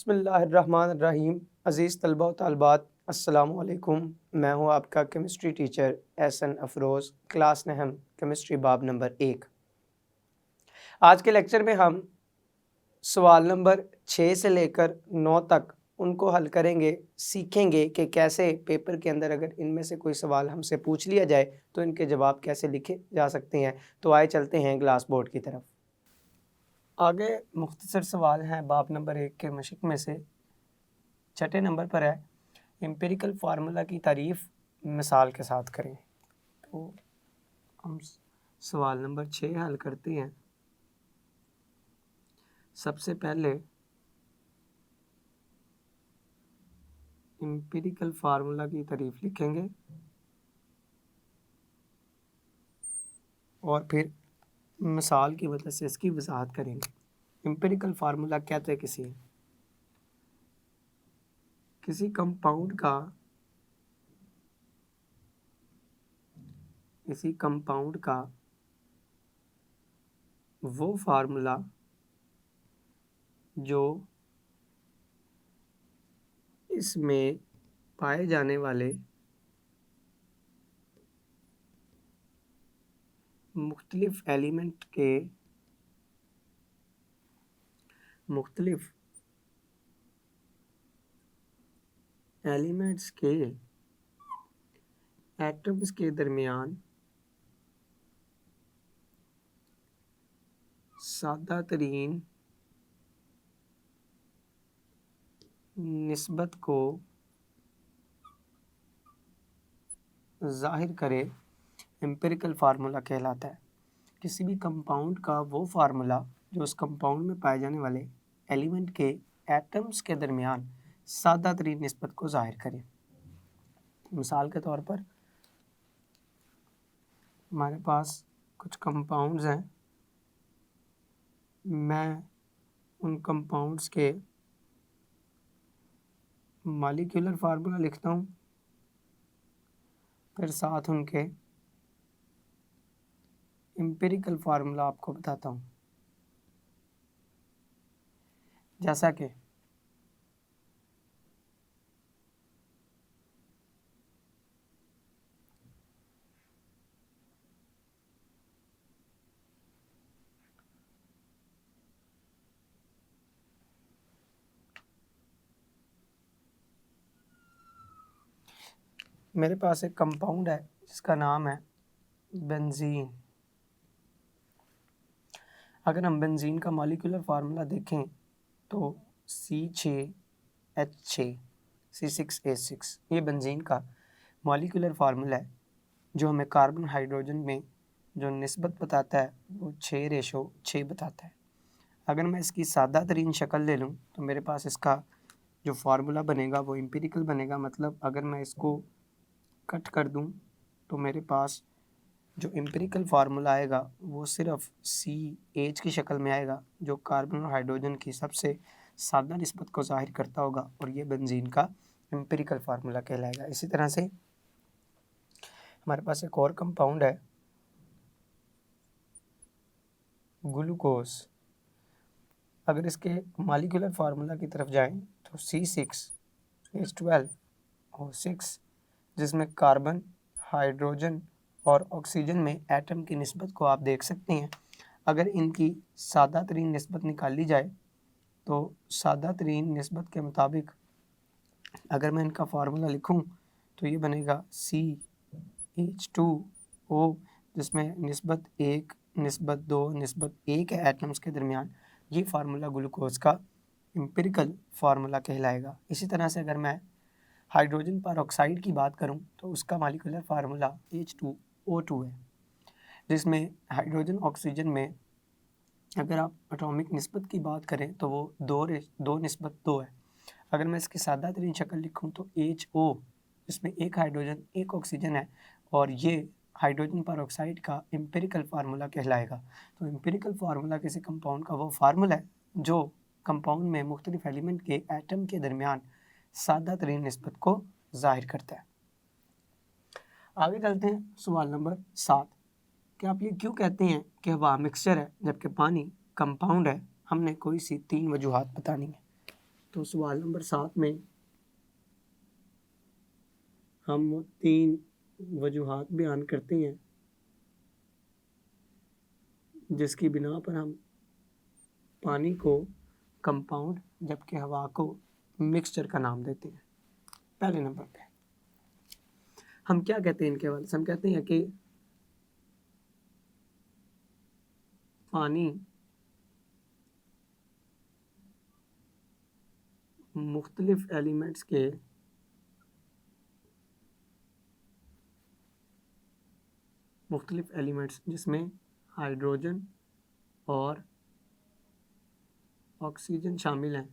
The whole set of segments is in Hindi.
बिस्मिल्लाहिर्रहमानिर्रहीम। अज़ीज़ तलबा व तालिबात, अस्सलामु अलैकुम। मैं हूँ आपका chemistry teacher Ehsan Afroz, class नहम केमिस्ट्री बाब नंबर 1। आज के लेक्चर में हम सवाल नंबर 6 से लेकर 9 तक उनको हल करेंगे, सीखेंगे कि कैसे पेपर के अंदर अगर इनमें से कोई सवाल हमसे पूछ लिया जाए तो इनके जवाब कैसे लिखे जा सकते हैं। तो आए चलते हैं ग्लास बोर्ड की तरफ। आगे मुख्तसर सवाल हैं बाब नंबर 1 के मशक में से। छठे नंबर पर है एम्पिरिकल फार्मूला की तारीफ़ मिसाल के साथ करें। तो हम सवाल नंबर 6 हल करते हैं। सबसे पहले एम्पिरिकल फार्मूला की तारीफ़ लिखेंगे और फिर मिसाल की वजह से इसकी वजाहत करेंगे। एम्पिरिकल फार्मूला कहते हैं किसी कंपाउंड का वो फार्मूला जो इसमें पाए जाने वाले मुख्तलिफ एलिमेंट के मुख्तलिफ एलिमेंट्स के एटम्स के दरमियान सादा तरीन निस्बत को ज़ाहिर करे एम्पिरिकल फार्मूला कहलाता है। किसी भी कंपाउंड का वो फार्मूला जो उस कंपाउंड में पाए जाने वाले एलिमेंट के एटम्स के दरमियान सादा तरीन निस्बत को ज़ाहिर करे। मिसाल के तौर पर हमारे पास कुछ कंपाउंड्स हैं, मैं उन कंपाउंड्स के मॉलिक्यूलर फार्मूला लिखता हूँ, फिर साथ उनके एम्पिरिकल फार्मूला आपको बताता हूँ। जैसा कि मेरे पास एक कंपाउंड है जिसका नाम है बेंजीन। अगर हम बेंजीन का मॉलिक्यूलर फार्मूला देखें तो C6H6 C6H6 ये बेंजीन का मॉलिक्यूलर फार्मूला है जो हमें कार्बन हाइड्रोजन में जो निस्बत बताता है वो 6:6 बताता है। अगर मैं इसकी सादा तरीन शक्ल ले लूँ तो मेरे पास इसका जो फार्मूला बनेगा वो एम्पिरिकल बनेगा। मतलब अगर मैं इसको कट कर दूँ तो मेरे पास जो एम्पिरिकल फार्मूला आएगा वो सिर्फ CH की शक्ल में आएगा जो कार्बन और हाइड्रोजन की सबसे सादा निस्बत को ज़ाहिर करता होगा और ये बेंजीन का एम्पिरिकल फार्मूला कहलाएगा। इसी तरह से हमारे पास एक और कंपाउंड है ग्लूकोज। अगर इसके मॉलिक्यूलर फार्मूला की तरफ जाएं तो C6H12O6 जिसमें कार्बन हाइड्रोजन और ऑक्सीजन में एटम की निस्बत को आप देख सकते हैं। अगर इनकी सादा तरीन निस्बत निकाली जाए तो सादा तरीन निस्बत के मुताबिक अगर मैं इनका फार्मूला लिखूं तो ये बनेगा CH2O जिसमें निस्बत 1 निस्बत 2 निस्बत 1 है एटम्स के दरमियान। ये फार्मूला ग्लूकोज का एम्पिरिकल फार्मूला कहलाएगा। इसी तरह से अगर मैं हाइड्रोजन पर ऑक्साइड की बात करूं तो उसका मॉलिक्यूलर फार्मूला H2O2 है जिसमें हाइड्रोजन ऑक्सीजन में अगर आप एटॉमिक निस्बत की बात करें तो वो 2:2 है। अगर मैं इसकी सादा तरीन शक्ल लिखूं तो HO जिसमें एक हाइड्रोजन एक ऑक्सीजन है और ये हाइड्रोजन पर ऑक्साइड का एम्पिरिकल फार्मूला कहलाएगा। तो एम्पिरिकल फार्मूला किसी कंपाउंड का वो फार्मूला है जो कंपाउंड में मुख्तलिफ एलिमेंट के एटम के दरमियान सादा तरीन निस्बत को ज़ाहिर करता है। आगे चलते हैं सवाल नंबर 7 कि आप ये क्यों कहते हैं कि हवा मिक्सचर है जबकि पानी कंपाउंड है। हमने कोई सी 3 वजूहात बतानी है। तो सवाल नंबर 7 में हम 3 वजूहात बयान करते हैं जिसकी बिना पर हम पानी को कंपाउंड जबकि हवा को मिक्सचर का नाम देते हैं। पहले नंबर पे हम क्या कहते हैं इनके हवाले से, हम कहते हैं कि पानी मुख्तलिफ एलिमेंट्स के मुख्तलिफ एलिमेंट्स जिसमें हाइड्रोजन और ऑक्सीजन शामिल हैं,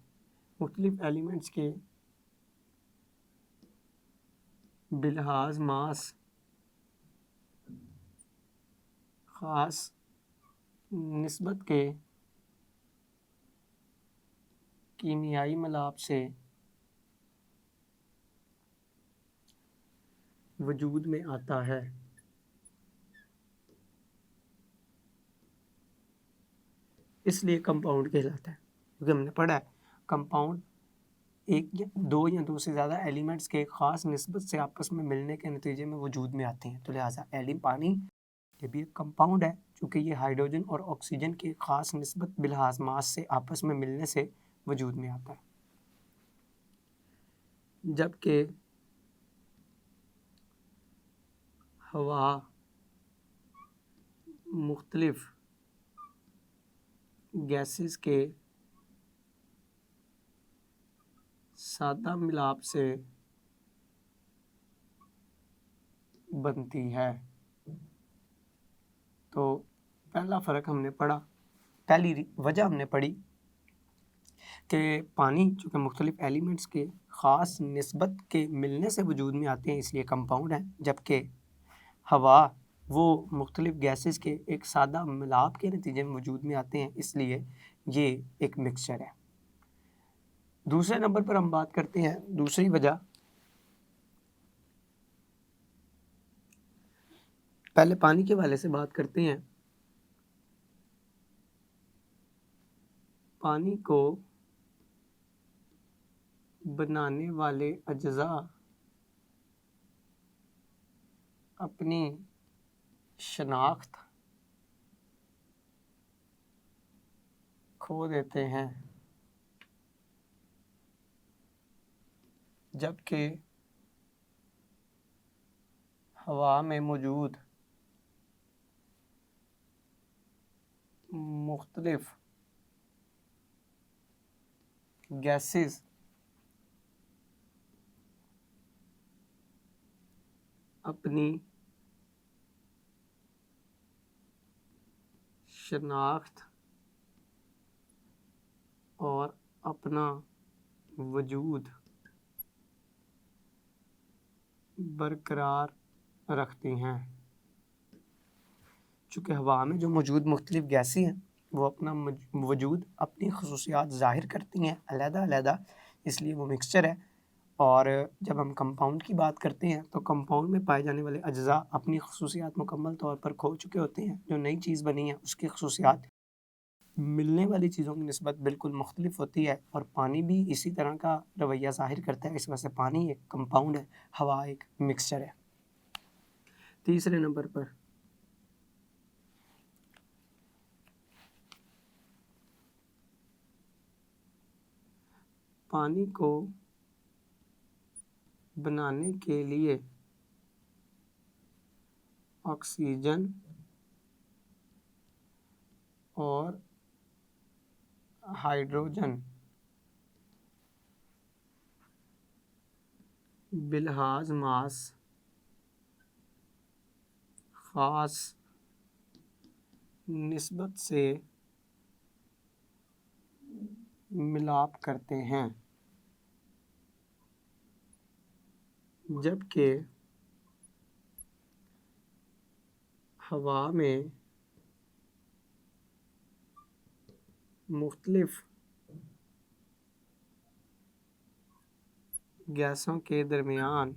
मुख्तलिफ एलिमेंट्स के बिलहाज मास ख़ास निस्बत के कीमियाई मिलाप से वजूद में आता है। इसलिए कंपाउंड कहलाता है, क्योंकि हमने पढ़ा है कंपाउंड एक या दो या दो से ज़्यादा एलिमेंट्स के ख़ास निस्बत से आपस में मिलने के नतीजे में वजूद में आते हैं। तो लिहाजा पानी ये भी एक कंपाउंड है, चूँकि ये हाइड्रोजन और ऑक्सीजन के ख़ास निस्बत बिलहाज मास से आपस में मिलने से वजूद में आता है। जबकि हवा मुख्तलिफ गैसेस के सादा मिलाप से बनती है। तो पहला फ़र्क हमने पढ़ा, पहली वजह हमने पढ़ी कि पानी चूँकि मुख्तलिफ एलिमेंट्स के ख़ास निस्बत के मिलने से वजूद में आते हैं इसलिए कंपाउंड है, जबकि हवा वो मुख्तलिफ गैसेस के एक सादा मिलाप के नतीजे में वजूद में आते हैं, इसलिए ये एक मिक्सचर है। दूसरे नंबर पर हम बात करते हैं दूसरी वजह, पहले पानी के हवाले से बात करते हैं। पानी को बनाने वाले अज्जा अपनी शनाख्त खो देते हैं, जबकि हवा में मौजूद मुख्तलिफ गैसेस अपनी शनाख्त और अपना वजूद बरकरार रखती हैं। चूँकि हवा में जो मौजूद मुख्तलिफ गैसें हैं वो अपना वजूद अपनी खसूसियात ज़ाहिर करती हैं अलग-अलग, इसलिए वो मिक्सचर है। और जब हम कंपाउंड की बात करते हैं तो कंपाउंड में पाए जाने वाले अज्जा अपनी खसूसियात मुकम्मल तौर पर खो चुके होते हैं। जो नई चीज़ बनी है उसकी खसूसियात मिलने वाली चीज़ों की निस्बत बिल्कुल मुख्तलिफ होती है, और पानी भी इसी तरह का रवैया ज़ाहिर करता है। इस वजह से पानी एक कंपाउंड है, हवा एक मिक्सचर है। तीसरे नंबर पर पानी को बनाने के लिए ऑक्सीजन और हाइड्रोजन बिलहाज मास ख़ास निस्बत से मिलाप करते हैं, जबकि हवा में मुख्तलिफ गैसों के दरमियान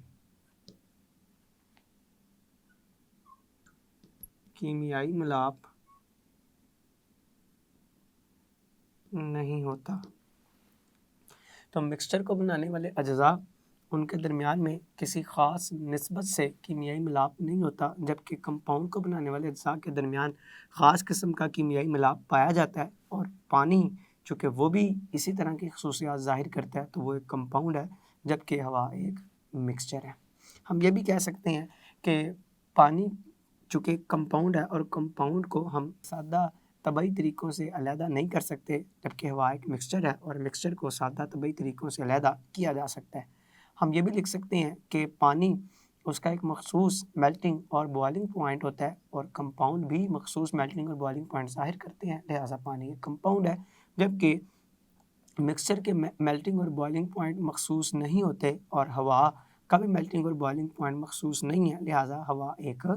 कीमियाई मिलाप नहीं होता। तो मिक्सचर को बनाने वाले अज्जा उनके दरमियान में किसी ख़ास निस्बत से कीमियाई मिलाप नहीं होता, जबकि कंपाउंड को बनाने वाले अज्जा के दरमियान ख़ास किस्म का कीमियाई मिलाप पाया जाता है। और पानी चूँकि वो भी इसी तरह की खसूसियात ज़ाहिर करता है, तो वो एक कंपाउंड है, जबकि हवा एक मिक्सचर है। हम ये भी कह सकते हैं कि पानी चूँकि कंपाउंड है और कंपाउंड को हम सादा तबई तरीक़ों से अलहदा नहीं कर सकते, जबकि हवा एक मिक्सचर है और मिक्सचर को सादा तबई तरीक़ों से अलहदा किया जा सकता है। हम ये भी लिख सकते हैं कि पानी उसका एक मखसूस मेल्टिंग और बॉइलिंग पॉइंट होता है और कंपाउंड भी मखसूस मेल्टिंग और बॉइलिंग पॉइंट ज़ाहिर करते हैं, लिहाजा पानी एक कंपाउंड है। जबकि मिक्सचर के मेल्टिंग और बॉइलिंग पॉइंट मखसूस नहीं होते और हवा का भी मेल्टिंग और बॉइलिंग पॉइंट मखसूस नहीं है, लिहाजा हवा एक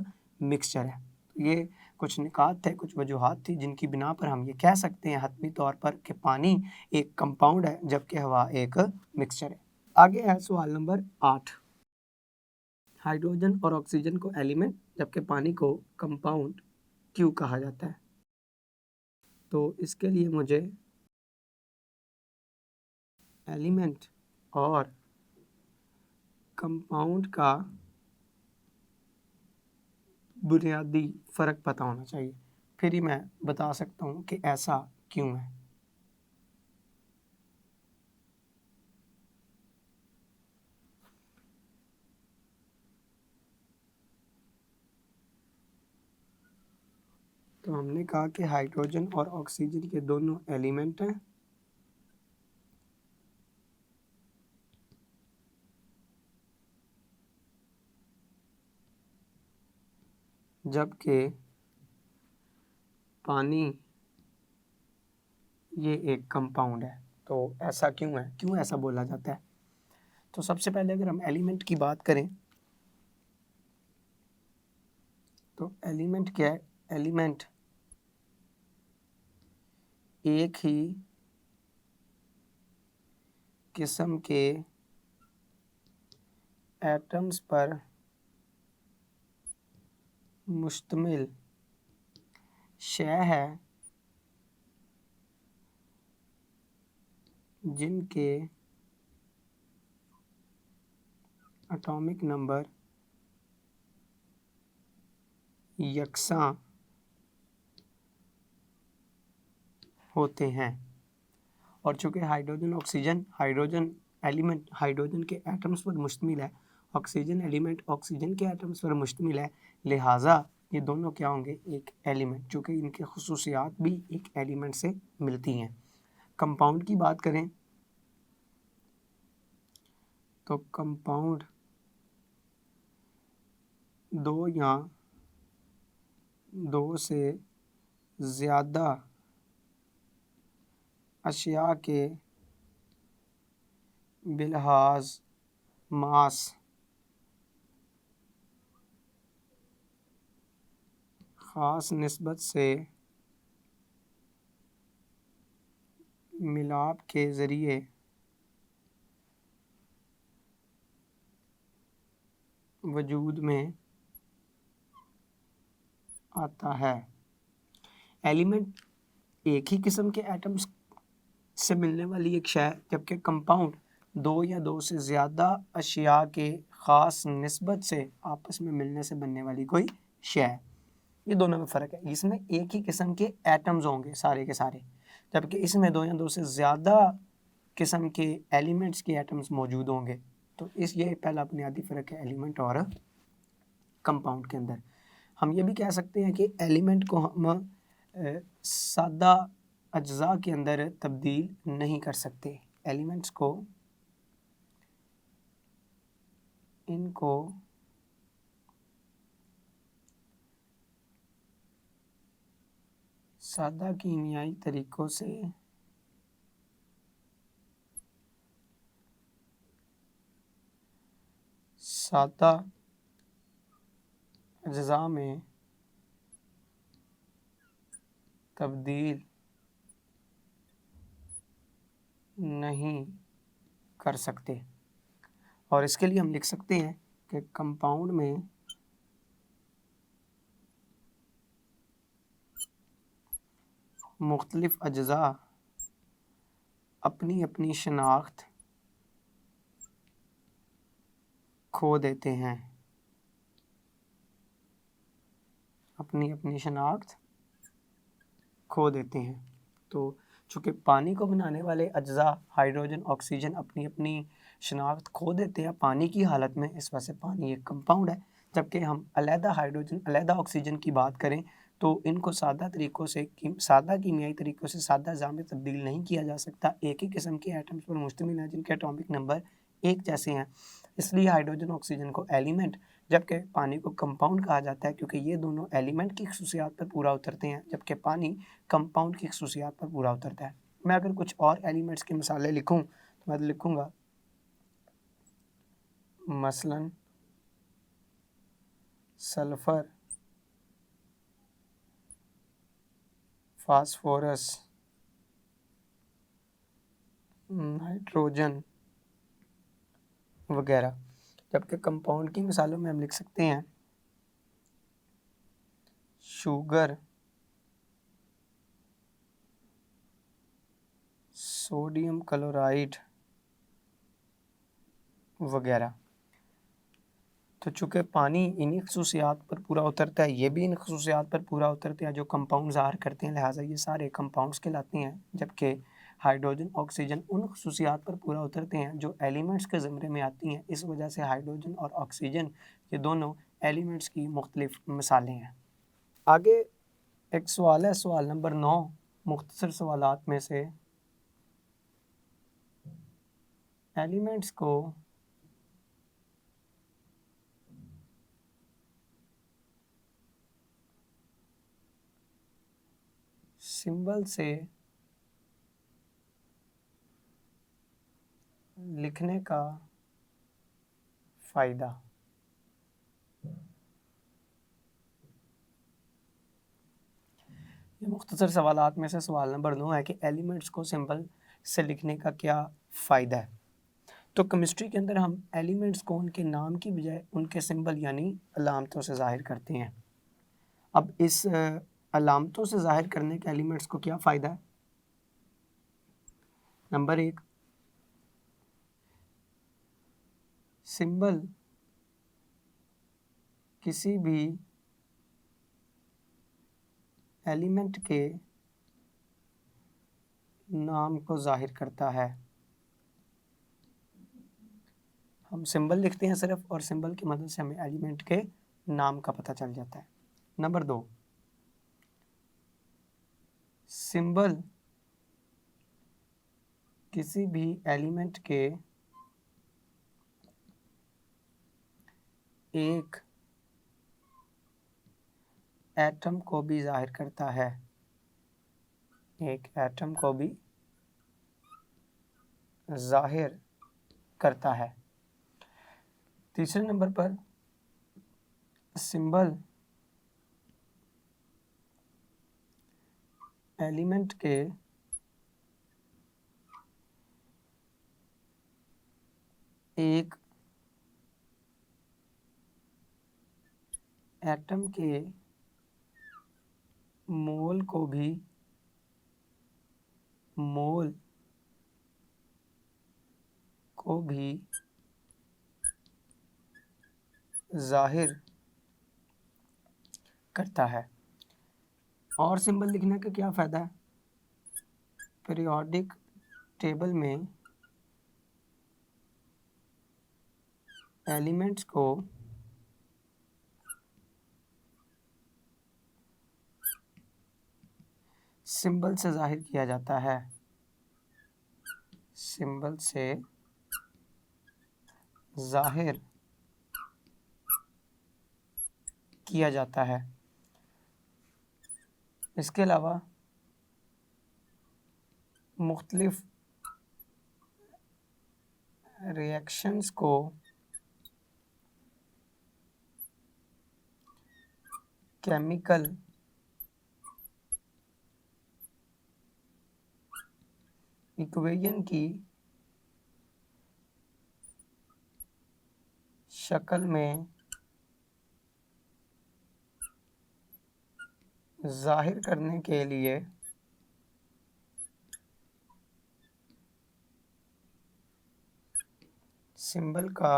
मिक्सचर है। तो ये कुछ निकात थे, कुछ वजूहात थी जिनकी बिना पर हम ये कह सकते हैं हतमी तौर पर कि पानी एक कंपाउंड है, जबकि हवा एक मिक्सचर है। आगे है सवाल नंबर 8। हाइड्रोजन और ऑक्सीजन को एलिमेंट जबकि पानी को कंपाउंड क्यों कहा जाता है? तो इसके लिए मुझे एलिमेंट और कंपाउंड का बुनियादी फ़र्क पता होना चाहिए, फिर ही मैं बता सकता हूँ कि ऐसा क्यों है। तो हमने कहा कि हाइड्रोजन और ऑक्सीजन के दोनों एलिमेंट हैं, जबकि पानी ये एक कंपाउंड है। तो ऐसा क्यों है, क्यों ऐसा बोला जाता है? तो सबसे पहले अगर हम एलिमेंट की बात करें तो एलिमेंट क्या है? एलिमेंट एक ही किस्म के एटम्स पर मुश्तमिल शय है जिनके एटॉमिक नंबर यकसां होते हैं। और चूँकि हाइड्रोजन एलिमेंट हाइड्रोजन के एटम्स पर मुश्तमिल है, ऑक्सीजन एलिमेंट ऑक्सीजन के एटम्स पर मुश्तमिल है, लिहाजा ये दोनों क्या होंगे? एक एलिमेंट, चूँकि इनकी खसूसियात भी एक एलिमेंट से मिलती हैं। कंपाउंड की बात करें तो कंपाउंड दो या दो से ज़्यादा अशिया के बिलहाज मास ख़ास निस्बत से मिलाप के ज़रिए वजूद में आता है। एलिमेंट एक ही किस्म के एटम्स से मिलने वाली एक शय, जबकि कंपाउंड दो या दो से ज़्यादा अशिया के ख़ास निस्बत से आपस में मिलने से बनने वाली कोई शय। ये दोनों में फ़र्क है। इसमें एक ही किस्म के एटम्स होंगे सारे के सारे, जबकि इसमें दो या दो से ज़्यादा किस्म के एलिमेंट्स के एटम्स मौजूद होंगे। तो ये पहला बुनियादी फ़र्क है एलिमेंट और कंपाउंड के अंदर। हम ये भी कह सकते हैं कि एलिमेंट को हम सादा अज्जा के अंदर तब्दील नहीं कर सकते। एलिमेंट्स को इनको सादा कीमियाई तरीक़ों से सादा अज्जा में तब्दील नहीं कर सकते। और इसके लिए हम लिख सकते हैं कि कंपाउंड में मुख्तलिफ अज्जा अपनी अपनी शनाख्त खो देते हैं, अपनी अपनी शनाख्त खो देते हैं। तो चूँकि पानी को बनाने वाले अज्जा हाइड्रोजन ऑक्सीजन अपनी अपनी शनाख्त खो देते हैं पानी की हालत में, इस वजह से पानी एक कंपाउंड है। जबकि हम अलहदा हाइड्रोजन अलहदा ऑक्सीजन की बात करें तो इनको सादा तरीक़ों से सादा कीमियाई तरीक़ों से सादा अज़ा में तब्दील नहीं किया जा सकता। एक ही किस्म के एटम्स पर मुश्तमिल है जिनके एटॉमिक नंबर एक जैसे हैं, इसलिए हाइड्रोजन ऑक्सीजन को एलिमेंट जबकि पानी को कंपाउंड कहा जाता है, क्योंकि ये दोनों एलिमेंट की खसूसियात पर पूरा उतरते हैं जबकि पानी कंपाउंड की खसूसियात पर पूरा उतरता है। मैं अगर कुछ और एलिमेंट्स की मिसालें लिखूँ तो मैं लिखूँगा मसलन सल्फ़र, फास्फोरस, नाइट्रोजन वगैरह। जबकि कंपाउंड की मिसालों में हम लिख सकते हैं शुगर, सोडियम क्लोराइड वगैरह। तो चूँकि पानी इन्हीं खसूसियात पर पूरा उतरता है, ये भी इन खसूसियात पर पूरा उतरते हैं जो कंपाउंड ज़ाहिर करते हैं, लिहाजा ये सारे कंपाउंड्स कहलाते हैं। जबकि हाइड्रोजन ऑक्सीजन उन खसूसियात पर पूरा उतरते हैं जो एलिमेंट्स के ज़मरे में आती हैं। इस वजह से हाइड्रोजन और ऑक्सीजन ये दोनों एलिमेंट्स की मुख्तलिफ मिसालें हैं। आगे एक सवाल है, सवाल नंबर 9 मुख्तसर सवालात में से एलिमेंट्स को सिंबल से लिखने का फ़ायदा। ये मुख्तसर सवालात में से सवाल नंबर 9 है कि एलिमेंट्स को सिंबल से लिखने का क्या फ़ायदा है। तो केमिस्ट्री के अंदर हम एलिमेंट्स को उनके नाम की बजाय उनके सिंबल यानी अलामतों से ज़ाहिर करते हैं। अब इस अलामतों से ज़ाहिर करने के एलिमेंट्स को क्या फ़ायदा है। नंबर 1, सिंबल किसी भी एलिमेंट के नाम को ज़ाहिर करता है। हम सिंबल लिखते हैं सिर्फ और सिंबल की मदद से हमें एलिमेंट के नाम का पता चल जाता है। नंबर 2, सिंबल किसी भी एलिमेंट के एक एटम को भी ज़ाहिर करता है, एक एटम को भी ज़ाहिर करता है। तीसरे नंबर पर सिंबल एलिमेंट के एक एटम के मोल को भी ज़ाहिर करता है। और सिंबल लिखने का क्या फ़ायदा है। पीरियोडिक टेबल में एलिमेंट्स को सिंबल से ज़ाहिर किया जाता है, सिंबल से ज़ाहिर किया जाता है। इसके अलावा मुख्तलिफ रिएक्शंस को केमिकल इक्वेशन की शक्ल में ज़ाहिर करने के लिए सिंबल का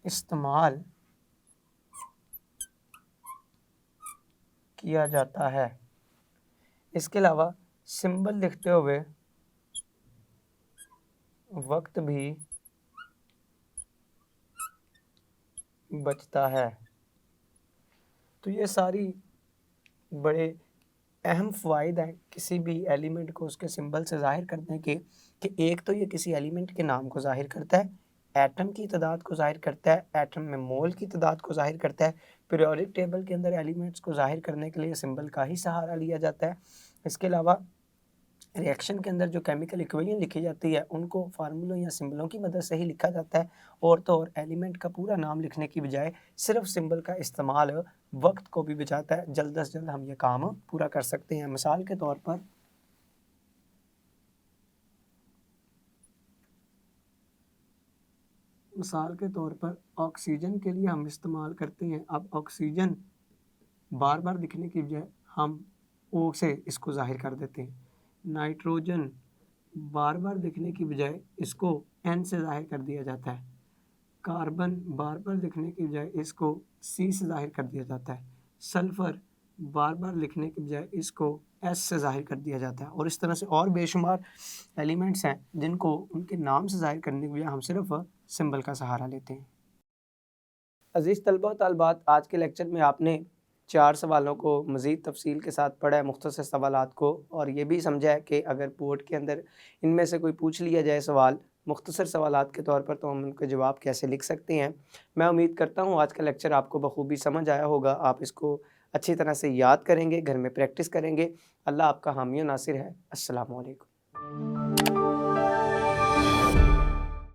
इस्तेमाल किया जाता है। इसके अलावा सिंबल लिखते हुए वक्त भी बचता है। तो ये सारी बड़े अहम फ़वाइद हैं किसी भी एलिमेंट को उसके सिंबल से ज़ाहिर करने के, कि एक तो ये किसी एलिमेंट के नाम को ज़ाहिर करता है, एटम की तादाद को ज़ाहिर करता है, एटम में मोल की तादाद को ज़ाहिर करता है, पीरियोडिक टेबल के अंदर एलिमेंट्स को ज़ाहिर करने के लिए सिंबल का ही सहारा लिया जाता है। इसके अलावा रिएक्शन के अंदर जो केमिकल इक्वेशन लिखी जाती है उनको फार्मूलों या सिंबलों की मदद से ही लिखा जाता है। और तो और एलिमेंट का पूरा नाम लिखने की बजाय सिर्फ सिंबल का इस्तेमाल वक्त को भी बचाता है, जल्द से जल्द हम ये काम पूरा कर सकते हैं। मिसाल के तौर पर ऑक्सीजन के लिए हम इस्तेमाल करते हैं, अब ऑक्सीजन बार बार लिखने की बजाय हम ओ से इसको ज़ाहिर कर देते हैं। नाइट्रोजन बार बार लिखने की बजाय इसको एन से ज़ाहिर कर दिया जाता है। कार्बन बार बार लिखने की बजाय इसको सी से ज़ाहिर कर दिया जाता है। सल्फ़र बार बार लिखने की बजाय इसको एस से ज़ाहिर कर दिया जाता है। और इस तरह से और बेशुमार एलिमेंट्स हैं जिनको उनके नाम से ज़ाहिर करने की बजाय हम सिर्फ सिंबल का सहारा लेते हैं। अज़ीज़ तलबा व तालिबात, आज के लेक्चर में आपने 4 सवालों को मज़ीद तफ़सील के साथ पढ़ा है, मुख्तसर सवालात को, और ये भी समझा है कि अगर बोर्ड के अंदर इनमें से कोई पूछ लिया जाए सवाल मुख्तसर सवालात के तौर पर, तो हम उनके जवाब कैसे लिख सकते हैं। मैं उम्मीद करता हूँ आज का लेक्चर आपको बखूबी समझ आया होगा। आप इसको अच्छी तरह से याद करेंगे, घर में प्रैक्टिस करेंगे। अल्लाह आपका हामी व नासिर है। अस्सलामु अलैकुम।